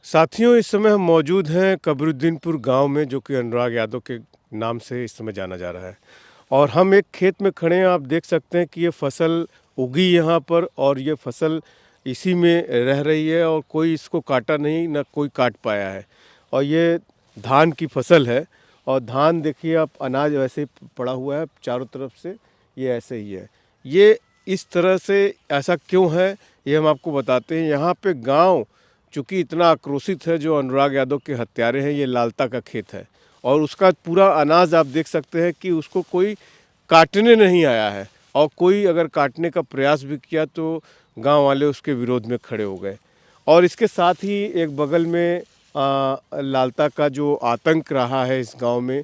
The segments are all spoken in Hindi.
साथियों, इस समय हम मौजूद हैं कबरुद्दीनपुर गांव में, जो कि अनुराग यादव के नाम से इस समय जाना जा रहा है। और हम एक खेत में खड़े हैं। आप देख सकते हैं कि ये फसल उगी यहाँ पर, और ये फसल इसी में रह रही है और कोई इसको काटा नहीं, ना कोई काट पाया है। और ये धान की फसल है। और धान देखिए आप, अनाज वैसे ही पड़ा हुआ है चारों तरफ से, ये ऐसे ही है। ये इस तरह से ऐसा क्यों है, ये हम आपको बताते हैं। यहाँ पे गांव चूँकि इतना आक्रोशित है, जो अनुराग यादव के हत्यारे हैं। ये लालता का खेत है और उसका पूरा अनाज आप देख सकते हैं कि उसको कोई काटने नहीं आया है। और कोई अगर काटने का प्रयास भी किया तो गांव वाले उसके विरोध में खड़े हो गए। और इसके साथ ही एक बगल में लालता का जो आतंक रहा है इस गांव में,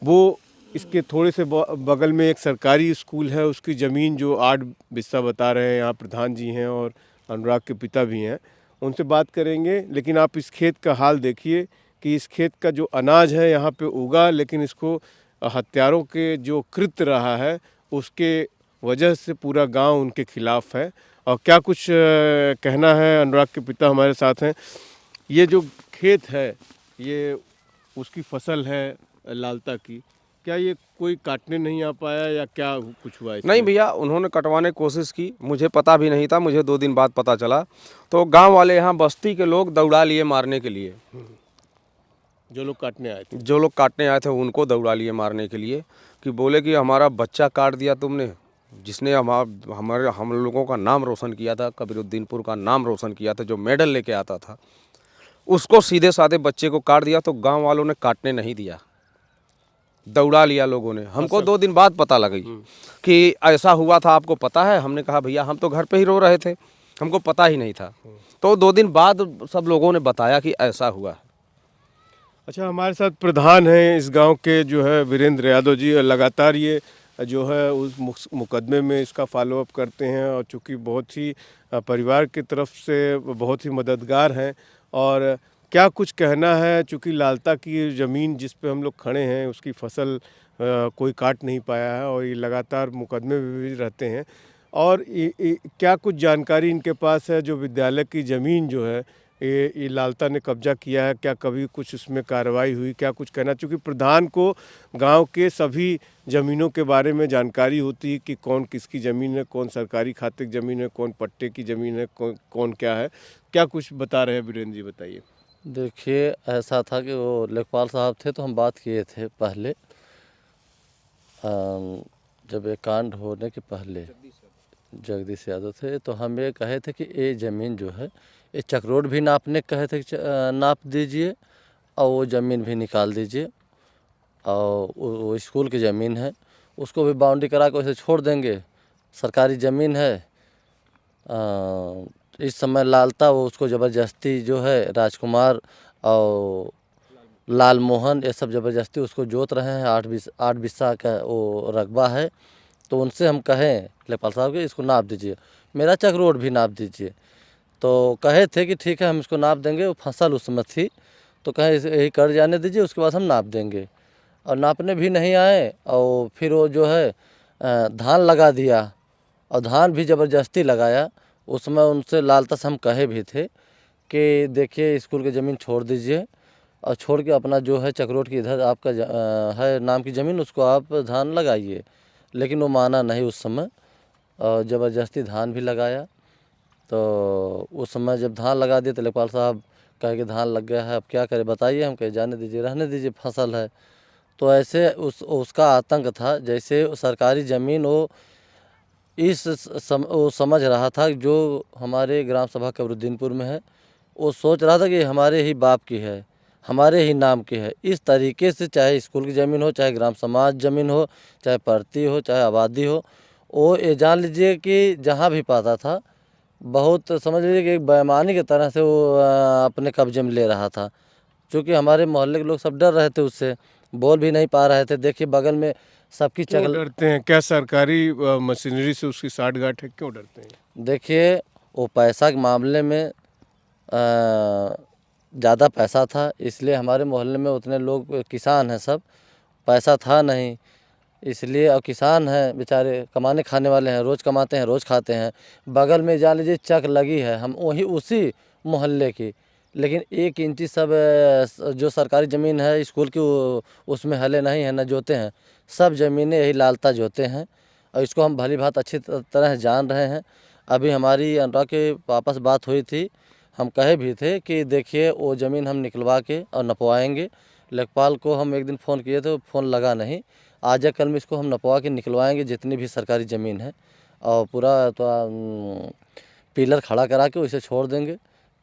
वो इसके थोड़े से बगल में एक सरकारी स्कूल है, उसकी ज़मीन जो 8 बिस्सा बता रहे हैं। यहाँ प्रधान जी हैं और अनुराग के पिता भी हैं, उनसे बात करेंगे। लेकिन आप इस खेत का हाल देखिए कि इस खेत का जो अनाज है यहाँ पे उगा, लेकिन इसको हत्यारों के जो कृत्य रहा है उसके वजह से पूरा गांव उनके खिलाफ है। और क्या कुछ कहना है, अनुराग के पिता हमारे साथ हैं। ये जो खेत है, ये उसकी फसल है लालता की। क्या ये कोई काटने नहीं आ पाया या क्या कुछ हुआ इसमें? नहीं भैया, उन्होंने कटवाने की कोशिश की, मुझे पता भी नहीं था, मुझे 2 दिन बाद पता चला। तो गांव वाले यहाँ बस्ती के लोग दौड़ा लिए मारने के लिए। जो लोग काटने आए थे, जो लोग काटने आए थे उनको दौड़ा लिए मारने के लिए, कि बोले कि हमारा बच्चा काट दिया तुमने, जिसने हम लोगों का नाम रोशन किया था, कबीरुद्दीनपुर का नाम रोशन किया था, जो मेडल लेके आता था, उसको सीधे साधे बच्चे को काट दिया। तो गांव वालों ने काटने नहीं दिया, दौड़ा लिया लोगों ने। हमको 2 दिन बाद पता लगी कि ऐसा हुआ था। आपको पता है? हमने कहा भैया हम तो घर पे ही रो रहे थे, हमको पता ही नहीं था। तो 2 दिन बाद सब लोगों ने बताया कि ऐसा हुआ है। अच्छा, हमारे साथ प्रधान हैं इस गांव के, जो है वीरेंद्र यादव जी। लगातार ये जो है उस मुकदमे में इसका फॉलो अप करते हैं, और चूँकि बहुत ही परिवार की तरफ से बहुत ही मददगार हैं। और क्या कुछ कहना है, चूँकि लालता की ज़मीन जिस पे हम लोग खड़े हैं उसकी फसल कोई काट नहीं पाया है, और ये लगातार मुकदमे में भी रहते हैं। और क्या कुछ जानकारी इनके पास है, जो विद्यालय की ज़मीन जो है ये लालता ने कब्जा किया है, क्या कभी कुछ उसमें कार्रवाई हुई, क्या कुछ कहना? चूँकि प्रधान को गांव के सभी ज़मीनों के बारे में जानकारी होती है कि कौन किसकी ज़मीन है, कौन सरकारी खाते की ज़मीन है, कौन पट्टे की ज़मीन है, कौन क्या है। क्या कुछ बता रहे हैं वीरेंद्र जी, बताइए। देखिए, ऐसा था कि वो लेखपाल साहब थे, तो हम बात किए थे पहले, जब ये कांड होने के पहले जगदीश यादव थे, तो हम ये कहे थे कि ये ज़मीन जो है, ये चक्रोड भी नापने कहे थे कि नाप दीजिए, और वो ज़मीन भी निकाल दीजिए। और वो स्कूल की ज़मीन है, उसको भी बाउंड्री करा के वैसे छोड़ देंगे, सरकारी ज़मीन है। इस समय लालता वो उसको ज़बरदस्ती जो है, राजकुमार और लाल मोहन, ये सब ज़बरदस्ती उसको जोत रहे हैं। 8 बिस्सा का वो रकबा है। तो उनसे हम कहें लेखपाल साहब के, इसको नाप दीजिए, मेरा चक रोड भी नाप दीजिए। तो कहे थे कि ठीक है, हम इसको नाप देंगे। वो फसल उस समय थी, तो कहे यही कर जाने दीजिए, उसके बाद हम नाप देंगे। और नापने भी नहीं आए, और फिर वो जो है धान लगा दिया, और धान भी ज़बरदस्ती लगाया। उस समय उनसे लालता से हम कहे भी थे कि देखिए, स्कूल की ज़मीन छोड़ दीजिए, और छोड़ के अपना जो है चक्रोट की इधर आपका है नाम की ज़मीन, उसको आप धान लगाइए। लेकिन वो माना नहीं उस समय, और ज़बरदस्ती धान भी लगाया। तो उस समय जब धान लगा दिए, तो लेखपाल साहब कहे कि धान लग गया है, अब क्या करें बताइए। हम कहे जाने दीजिए, रहने दीजिए, फसल है। तो ऐसे उसका आतंक था, जैसे सरकारी ज़मीन वो वो समझ रहा था जो हमारे ग्राम सभा कबरुद्दीनपुर में है, वो सोच रहा था कि हमारे ही बाप की है, हमारे ही नाम की है। इस तरीके से चाहे स्कूल की ज़मीन हो, चाहे ग्राम समाज ज़मीन हो, चाहे परती हो, चाहे आबादी हो, वो ये जान लीजिए कि जहाँ भी पाता था, बहुत समझ लीजिए कि एक बेईमानी की तरह से वो अपने कब्जे में ले रहा था। क्योंकि हमारे मोहल्ले के लोग सब डर रहे थे उससे, बोल भी नहीं पा रहे थे। देखिए बगल में सबकी क्यों चकल। डरते हैं? क्या सरकारी मशीनरी से उसकी साठगांठ है, क्यों डरते हैं? देखिए, वो पैसा के मामले में ज़्यादा पैसा था, इसलिए हमारे मोहल्ले में उतने लोग किसान हैं सब, पैसा था नहीं इसलिए। और किसान हैं बेचारे, कमाने खाने वाले हैं, रोज़ कमाते हैं रोज़ खाते हैं। बगल में जान लीजिए चक लगी है, हम वही उसी मोहल्ले की, लेकिन 1 इंची सब जो सरकारी ज़मीन है स्कूल की उसमें हले नहीं है, न जोते हैं। सब ज़मीनें यही लालता जोते हैं और इसको हम भली भांति अच्छी तरह जान रहे हैं। अभी हमारी अनुराग के पापा से बात हुई थी, हम कहे भी थे कि देखिए वो ज़मीन हम निकलवा के और नपवाएंगे। लेखपाल को हम एक दिन फ़ोन किए थे, फ़ोन लगा नहीं। आज या कल में इसको हम नपवा के निकलवाएंगे जितनी भी सरकारी ज़मीन है, और पूरा तो पिलर खड़ा करा के उसे छोड़ देंगे।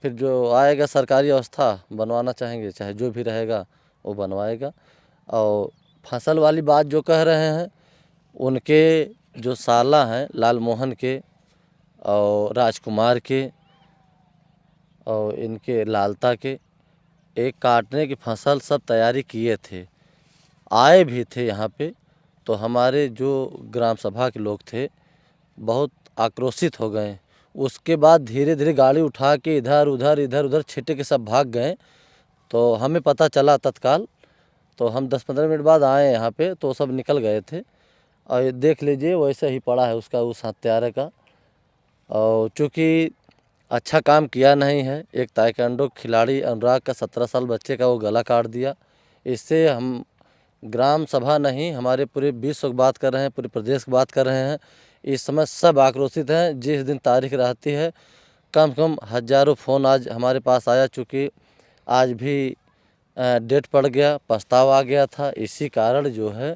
फिर जो आएगा सरकारी व्यवस्था बनवाना चाहेंगे, चाहे जो भी रहेगा वो बनवाएगा। और फसल वाली बात जो कह रहे हैं, उनके जो साला हैं लाल मोहन के और राजकुमार के और इनके लालता के, एक काटने की फसल सब तैयारी किए थे, आए भी थे यहाँ पे। तो हमारे जो ग्राम सभा के लोग थे बहुत आक्रोशित हो गए। उसके बाद धीरे धीरे गाड़ी उठा के इधर उधर छिटे के सब भाग गए। तो हमें पता चला तत्काल, तो हम 10-15 मिनट बाद आए यहाँ पे, तो सब निकल गए थे। और ये देख लीजिए वैसे ही पड़ा है उसका उस हत्यारे का। और चूँकि अच्छा काम किया नहीं है, एक ताइक्वांडो खिलाड़ी अनुराग का 17 साल बच्चे का वो गला काट दिया। इससे हम ग्राम सभा नहीं, हमारे पूरे विश्व की बात कर रहे हैं, पूरे प्रदेश की बात कर रहे हैं। इस समय सब आक्रोशित हैं। जिस दिन तारीख रहती है कम से कम हज़ारों फ़ोन आज हमारे पास आया, चूँकि आज भी डेट पड़ गया, प्रस्ताव आ गया था। इसी कारण जो है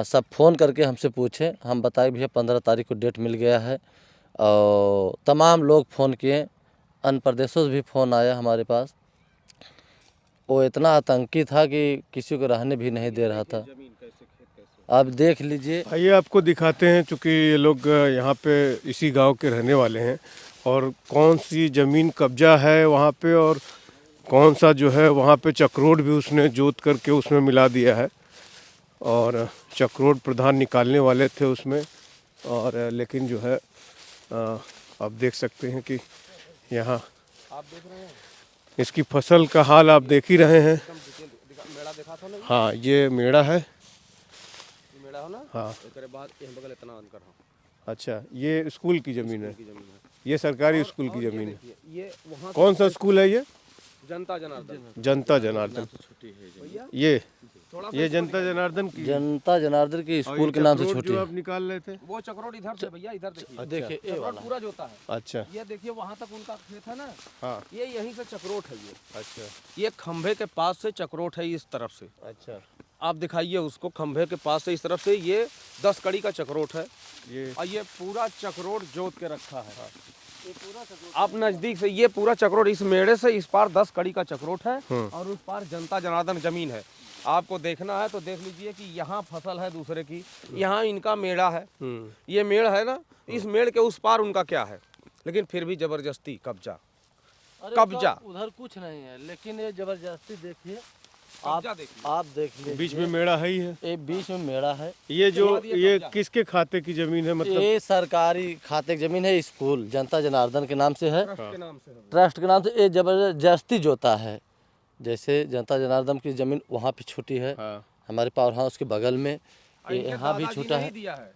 सब फ़ोन करके हमसे पूछे, हम बताए भैया 15 तारीख को डेट मिल गया है। और तमाम लोग फ़ोन किए, अन्य प्रदेशों से भी फ़ोन आया हमारे पास। वो इतना आतंकी था कि किसी को रहने भी नहीं दे रहा था। आप देख लीजिए। आइए आपको दिखाते हैं, चूँकि ये लोग यहाँ पे इसी गांव के रहने वाले हैं, और कौन सी ज़मीन कब्जा है वहाँ पे, और कौन सा जो है वहाँ पे चक्रोड भी उसने जोत करके उसमें मिला दिया है। और चक्रोड प्रधान निकालने वाले थे उसमें, और लेकिन जो है आप देख सकते हैं कि यहाँ आप देख रहे हैं इसकी फसल का हाल आप देख ही रहे हैं। मेड़ा देखा था ना, हाँ, ये मेड़ा है। ये मेड़ा हो ना। हाँ, उसके बाद यहाँ बगल इतना अंतर है। अच्छा, ये स्कूल की ज़मीन है, की जमीन है। ये सरकारी स्कूल की ज़मीन है। ये वहाँ कौन सा स्कूल है ये? जनता जनार्दन। जनता जनार्दन। ये थोड़ा ये जनता जनार्दन की जनता जनार्दन के और स्कूल ये के नाम से चक्रोड छोटी जो है। आप निकाल रहे थे। वो चक्रोड इधर से भैया, इधर देखिए। देखिए ये चक्रोड वाला पूरा जोता है। अच्छा, ये देखिए वहाँ तक उनका खेत है ना, हाँ, ये यहीं से चक्रोट है। ये अच्छा ये खंभे के पास से चक्रोट है इस तरफ से। अच्छा, आप दिखाइए उसको, खंभे के पास से इस तरफ से ये 10 कड़ी का चक्रोट है। ये और ये पूरा चक्रोट जोत के रखा है। आप नजदीक से ये पूरा चक्रोट, इस मेड़े से इस पार 10 कड़ी का चक्रोट है और उस पार जनता जनार्दन जमीन है। आपको देखना है तो देख लीजिए कि यहाँ फसल है दूसरे की, यहाँ इनका मेड़ा है। ये मेड़ है ना, इस मेड़ के उस पार उनका क्या है, लेकिन फिर भी जबरदस्ती कब्जा। कब्जा उधर कुछ नहीं है, लेकिन ये जबरदस्ती देखिए। कब्जा देखिए। आप देख लीजिए, बीच में मेड़ा है ही है। ये बीच में मेड़ा है। ये जो ये ये कब्जा। किसके खाते की ज़मीन है, मतलब? ये सरकारी खाते की जमीन है, स्कूल जनता जनार्दन के नाम से है, ट्रस्ट के नाम से है। ट्रस्ट के नाम से। ये जबरदस्ती जोता है। जैसे जनता जनार्दन की जमीन वहाँ पे छोटी है, हाँ, हमारे पावर हाउस के बगल में ये इनके यहाँ भी दादाजी छोटा नहीं है। दिया है।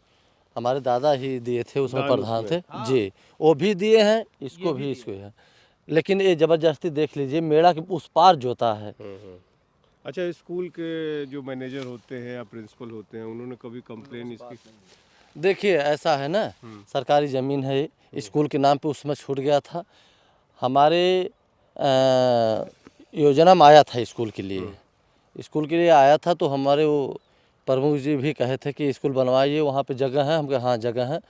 हमारे दादा ही दिए थे, उसमें दान प्रधान उसमें। थे जी, वो भी दिए हैं, इसको भी इसको है। लेकिन ये जबरदस्ती देख लीजिए, मेड़ा के उस पार जोता है। अच्छा, स्कूल के जो मैनेजर होते हैं या प्रिंसिपल होते हैं, उन्होंने कभी कंप्लेन इसकी? देखिए ऐसा है ना, सरकारी ज़मीन है ये, स्कूल के नाम पे उसमें छूट गया था। हमारे योजना में आया था स्कूल के लिए, स्कूल के लिए आया था। तो हमारे वो प्रमुख जी भी कहे थे कि स्कूल बनवाइए, वहाँ पे जगह है। हम कहे हाँ जगह है।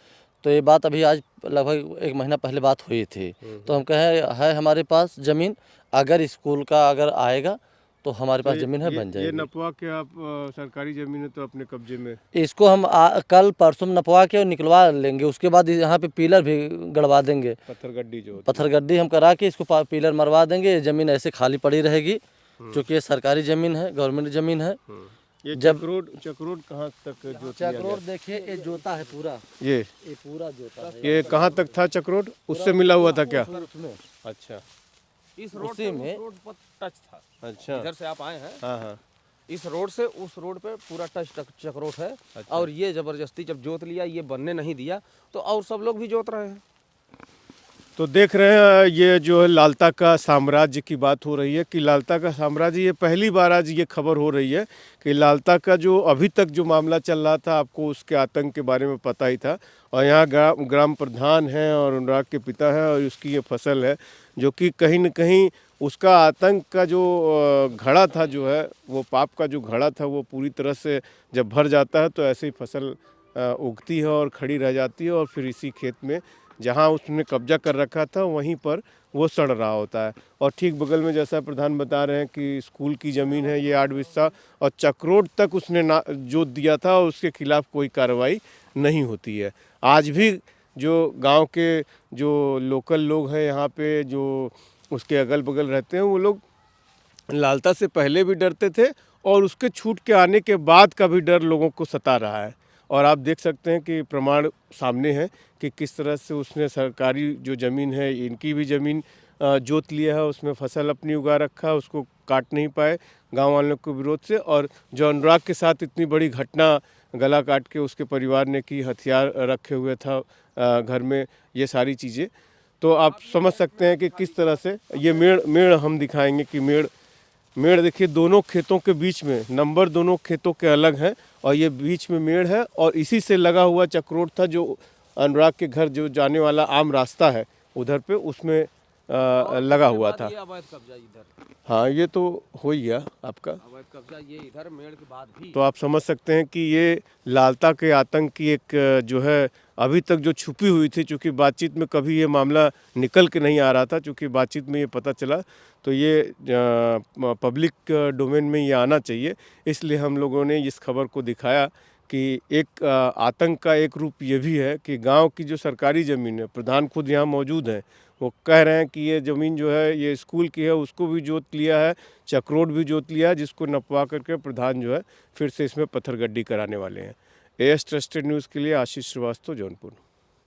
तो ये बात अभी आज लगभग 1 महीना पहले बात हुई थी। तो हम कहे है हमारे पास ज़मीन, अगर स्कूल का अगर आएगा तो हमारे पास ज़मीन है, बन ये जाएगी। नपवा के आप सरकारी ज़मीन है तो अपने कब्जे में? इसको हम कल परसों में नपवा के और निकलवा लेंगे। उसके बाद यहाँ पे पिलर भी गड़वा देंगे, पत्थर गड्डी जो होती पत्थर गड्डी हम करा के इसको पिलर मरवा देंगे। ये ज़मीन ऐसे खाली पड़ी रहेगी, क्योंकि ये सरकारी ज़मीन है, गवर्नमेंट ज़मीन है। ये जब- चक्रोड कहाँ तक जोत लिया चक्रोड देखिए, ये जोता है पूरा, गया? ये पूरा जोता है। ये कहाँ तक था चक्रोड? उससे मिला हुआ था क्या? उसमें अच्छा इस रोड उसी से में- उस रोड पर टच था। अच्छा, इधर से आप आए हैं, हाँ हाँ, इस रोड से उस रोड पे पूरा टच चक्रोट है। और ये जबरदस्ती जब जोत लिया, ये बनने नहीं दिया, तो और सब लोग भी जोत रहे हैं। तो देख रहे हैं ये जो है लालता का साम्राज्य की बात हो रही है कि लालता का साम्राज्य, ये पहली बार आज ये खबर हो रही है कि लालता का जो अभी तक जो मामला चल रहा था, आपको उसके आतंक के बारे में पता ही था। और यहाँ ग्राम प्रधान हैं और अनुराग के पिता हैं और उसकी ये फसल है जो कि कहीं न कहीं उसका आतंक का जो घड़ा था, जो है वो पाप का जो घड़ा था, वो पूरी तरह से जब भर जाता है तो ऐसे ही फसल उगती है और खड़ी रह जाती है और फिर इसी खेत में जहाँ उसने कब्जा कर रखा था वहीं पर वो सड़ रहा होता है। और ठीक बगल में जैसा प्रधान बता रहे हैं कि स्कूल की ज़मीन है ये 8 बिस्सा और चक्रोड तक उसने ना जोत दिया था और उसके खिलाफ कोई कार्रवाई नहीं होती है। आज भी जो गांव के जो लोकल लोग हैं यहाँ पे, जो उसके अगल बगल रहते हैं, वो लोग लालता से पहले भी डरते थे और उसके छूट के आने के बाद का भी डर लोगों को सता रहा है। और आप देख सकते हैं कि प्रमाण सामने है कि किस तरह से उसने सरकारी जो ज़मीन है, इनकी भी ज़मीन जोत लिया है, उसमें फसल अपनी उगा रखा है, उसको काट नहीं पाए गांव वालों के विरोध से। और जो अनुराग के साथ इतनी बड़ी घटना, गला काट के उसके परिवार ने की, हथियार रखे हुए था घर में, ये सारी चीज़ें, तो आप समझ सकते हैं कि किस तरह से ये मेड़ हम दिखाएंगे कि मेड़ देखिए दोनों खेतों के बीच में, नंबर दोनों खेतों के अलग हैं और ये बीच में मेड़ है और इसी से लगा हुआ चक्रोड था जो अनुराग के घर जो जाने वाला आम रास्ता है उधर पे, उसमें लगा हुआ था। अवैध कब्जा इधर, हाँ ये तो हो ही गया आपका अवैध कब्जा ये इधर मेड़ के बाद भी। तो आप समझ सकते हैं कि ये लालता के आतंक की एक जो है अभी तक जो छुपी हुई थी, चूँकि बातचीत में कभी ये मामला निकल के नहीं आ रहा था, चूँकि बातचीत में ये पता चला तो ये पब्लिक डोमेन में ये आना चाहिए, इसलिए हम लोगों ने इस खबर को दिखाया कि एक आतंक का एक रूप ये भी है कि गांव की जो सरकारी ज़मीन है, प्रधान खुद यहाँ मौजूद हैं, वो कह रहे हैं कि ये ज़मीन जो है ये स्कूल की है, उसको भी जोत लिया है, चक्रोड भी जोत लिया है, जिसको नपवा करके प्रधान जो है फिर से इसमें पत्थरगड्डी कराने वाले हैं। एएस ट्रस्टेड न्यूज़ के लिए आशीष श्रीवास्तव, जौनपुर।